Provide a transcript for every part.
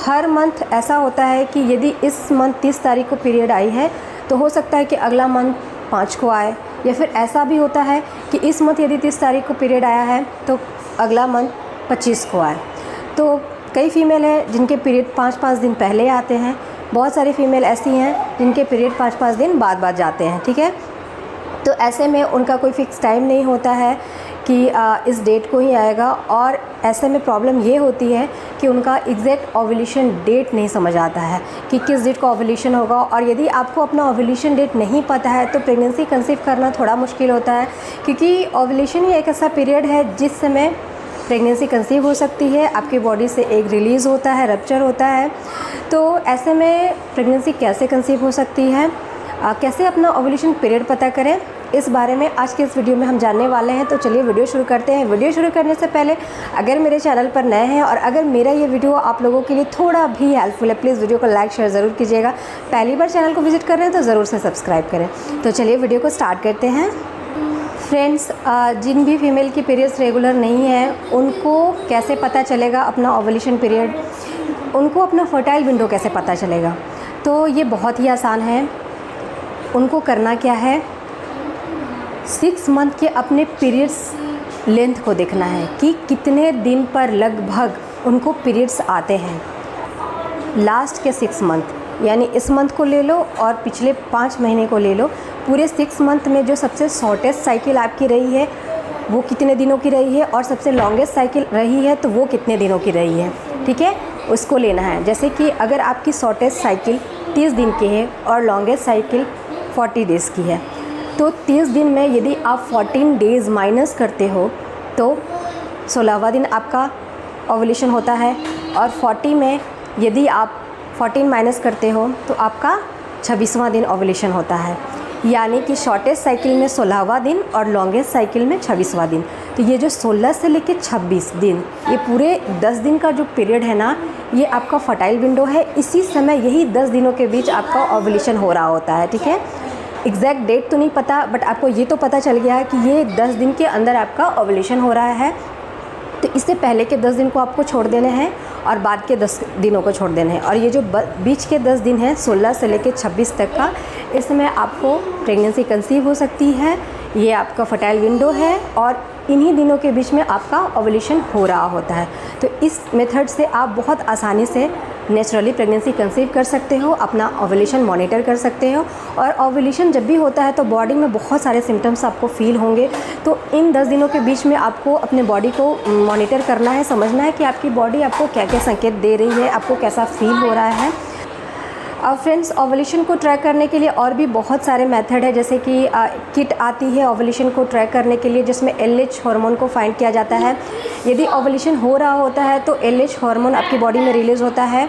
हर month ऐसा होता है कि यदि इस मंथ 30 तारीख को पीरियड आई है तो हो सकता है कि अगला मंथ 5 को आए, या फिर ऐसा भी होता है कि इस मंथ यदि 30 तारीख को पीरियड आया है तो अगला मंथ 25 को आए। तो कई फीमेल हैं जिनके पीरियड 5-5 दिन पहले आते हैं, बहुत सारी फीमेल ऐसी हैं जिनके पीरियड 5-5 दिन बाद जाते हैं, ठीक है। तो ऐसे में उनका कोई फ़िक्स टाइम नहीं होता है कि इस डेट को ही आएगा, और ऐसे में प्रॉब्लम ये होती है कि उनका एग्जैक्ट ओव्यूलेशन डेट नहीं समझ आता है कि किस डेट को ओव्यूलेशन होगा। और यदि आपको अपना ओव्यूलेशन डेट नहीं पता है तो प्रेगनेंसी कंसीव करना थोड़ा मुश्किल होता है, क्योंकि ओव्यूलेशन ही एक ऐसा पीरियड है जिस समय प्रेगनेंसी कंसीव हो सकती है, आपकी बॉडी से एग रिलीज़ होता है, रप्चर होता है। तो ऐसे में प्रेगनेंसी कैसे कंसीव हो सकती है, कैसे अपना ओव्यूलेशन पीरियड पता करें, इस बारे में आज के इस वीडियो में हम जानने वाले हैं। तो चलिए वीडियो शुरू करते हैं। वीडियो शुरू करने से पहले अगर मेरे चैनल पर नए हैं और अगर मेरा ये वीडियो आप लोगों के लिए थोड़ा भी हेल्पफुल है, प्लीज़ वीडियो को लाइक शेयर ज़रूर कीजिएगा। पहली बार चैनल को विजिट कर रहे हैं तो ज़रूर से सब्सक्राइब करें। तो चलिए वीडियो को स्टार्ट करते हैं। फ्रेंड्स, जिन भी फीमेल की पीरियड्स रेगुलर नहीं है उनको कैसे पता चलेगा अपना ओव्यूलेशन पीरियड, उनको अपना फर्टाइल विंडो कैसे पता चलेगा, तो ये बहुत ही आसान है। उनको करना क्या है, 6 मंथ के अपने पीरियड्स लेंथ को देखना है कि कितने दिन पर लगभग उनको पीरियड्स आते हैं। लास्ट के 6 मंथ, यानी इस मंथ को ले लो और पिछले 5 महीने को ले लो, पूरे 6 मंथ में जो सबसे शॉर्टेस्ट साइकिल आपकी रही है वो कितने दिनों की रही है, और सबसे लॉन्गेस्ट साइकिल रही है तो वो कितने दिनों की रही है, ठीक है, उसको लेना है। जैसे कि अगर आपकी शॉर्टेस्ट साइकिल 30 दिन की है और लॉन्गेस्ट साइकिल 40 डेज़ की है, तो 30 दिन में यदि आप 14 डेज़ माइनस करते हो तो 16वां दिन आपका ओव्यूलेशन होता है, और 40 में यदि आप 14 माइनस करते हो तो आपका 26वां दिन ओव्यूलेशन होता है। यानी कि शॉर्टेस्ट साइकिल में 16वां दिन और लॉन्गेस्ट साइकिल में 26वां दिन। तो ये जो 16 से लेकर 26 दिन, ये पूरे 10 दिन का जो पीरियड है ना, ये आपका फर्टाइल विंडो है। इसी समय यही 10 दिनों के बीच आपका ओव्यूलेशन हो रहा होता है, ठीक है। एग्जैक्ट डेट तो नहीं पता, बट आपको ये तो पता चल गया है कि ये 10 दिन के अंदर आपका ओव्यूलेशन हो रहा है। तो इससे पहले के 10 दिन को आपको छोड़ देने हैं और बाद के 10 दिनों को छोड़ देने हैं। और ये जो बीच के 10 दिन हैं 16 से लेकर 26 तक का, इसमें आपको प्रेगनेंसी कंसीव हो सकती है। ये आपका फर्टाइल विंडो है और इन्हीं दिनों के बीच में आपका ओव्यूलेशन हो रहा होता है। तो इस मेथड से आप बहुत आसानी से नेचुरली प्रेगनेंसी कंसीव कर सकते हो, अपना ओव्यूलेशन मॉनिटर कर सकते हो। और ओव्यूलेशन जब भी होता है तो बॉडी में बहुत सारे सिम्टम्स आपको फील होंगे। तो इन 10 दिनों के बीच में आपको अपने बॉडी को मॉनिटर करना है, समझना है कि आपकी बॉडी आपको क्या क्या संकेत दे रही है, आपको कैसा फील हो रहा है। और फ्रेंड्स, ओव्यूलेशन को ट्रैक करने के लिए और भी बहुत सारे मेथड है, जैसे कि किट आती है ओव्यूलेशन को ट्रैक करने के लिए, जिसमें LH हार्मोन को फाइंड किया जाता है। यदि ओव्यूलेशन हो रहा होता है तो LH हार्मोन आपकी बॉडी में रिलीज़ होता है,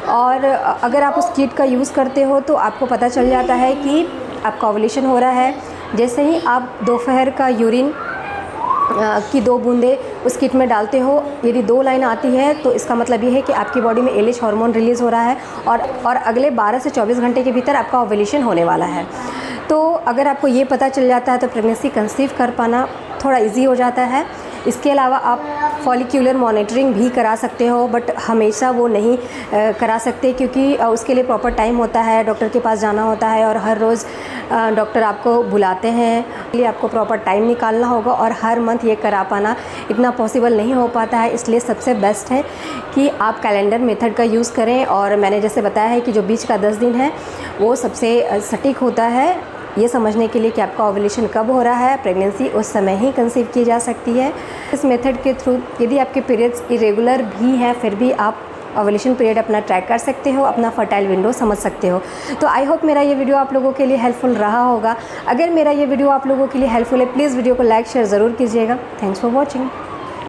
और अगर आप उस किट का यूज़ करते हो तो आपको पता चल जाता है कि आपका ओव्यूलेशन हो रहा है। जैसे ही आप दोपहर का यूरिन की 2 बूंदें उस किट में डालते हो, यदि 2 लाइन आती है तो इसका मतलब ये है कि आपकी बॉडी में LH हार्मोन रिलीज़ हो रहा है, और अगले 12 से 24 घंटे के भीतर आपका ओव्यूलेशन होने वाला है। तो अगर आपको ये पता चल जाता है तो प्रेगनेंसी कंसीव कर पाना थोड़ा इजी हो जाता है। इसके अलावा आप फॉलिक्यूलर मॉनिटरिंग भी करा सकते हो, बट हमेशा वो नहीं करा सकते, क्योंकि उसके लिए प्रॉपर टाइम होता है, डॉक्टर के पास जाना होता है, और हर रोज़ डॉक्टर आपको बुलाते हैं, इसलिए आपको प्रॉपर टाइम निकालना होगा, और हर मंथ ये करा पाना इतना पॉसिबल नहीं हो पाता है। इसलिए सबसे बेस्ट है कि आप कैलेंडर मेथड का यूज़ करें। और मैंने जैसे बताया है कि जो बीच का 10 दिन है वो सबसे सटीक होता है ये समझने के लिए कि आपका ओव्यूलेशन कब हो रहा है। प्रेगनेंसी उस समय ही कंसीव की जा सकती है। इस मेथड के थ्रू यदि आपके पीरियड्स इरेगुलर भी हैं फिर भी आप ओव्यूलेशन पीरियड अपना ट्रैक कर सकते हो, अपना फर्टाइल विंडो समझ सकते हो। तो आई होप मेरा ये वीडियो आप लोगों के लिए हेल्पफुल रहा होगा। अगर मेरा ये वीडियो आप लोगों के लिए हेल्पफुल है, प्लीज़ वीडियो को लाइक शेयर ज़रूर कीजिएगा। Thanks for watching.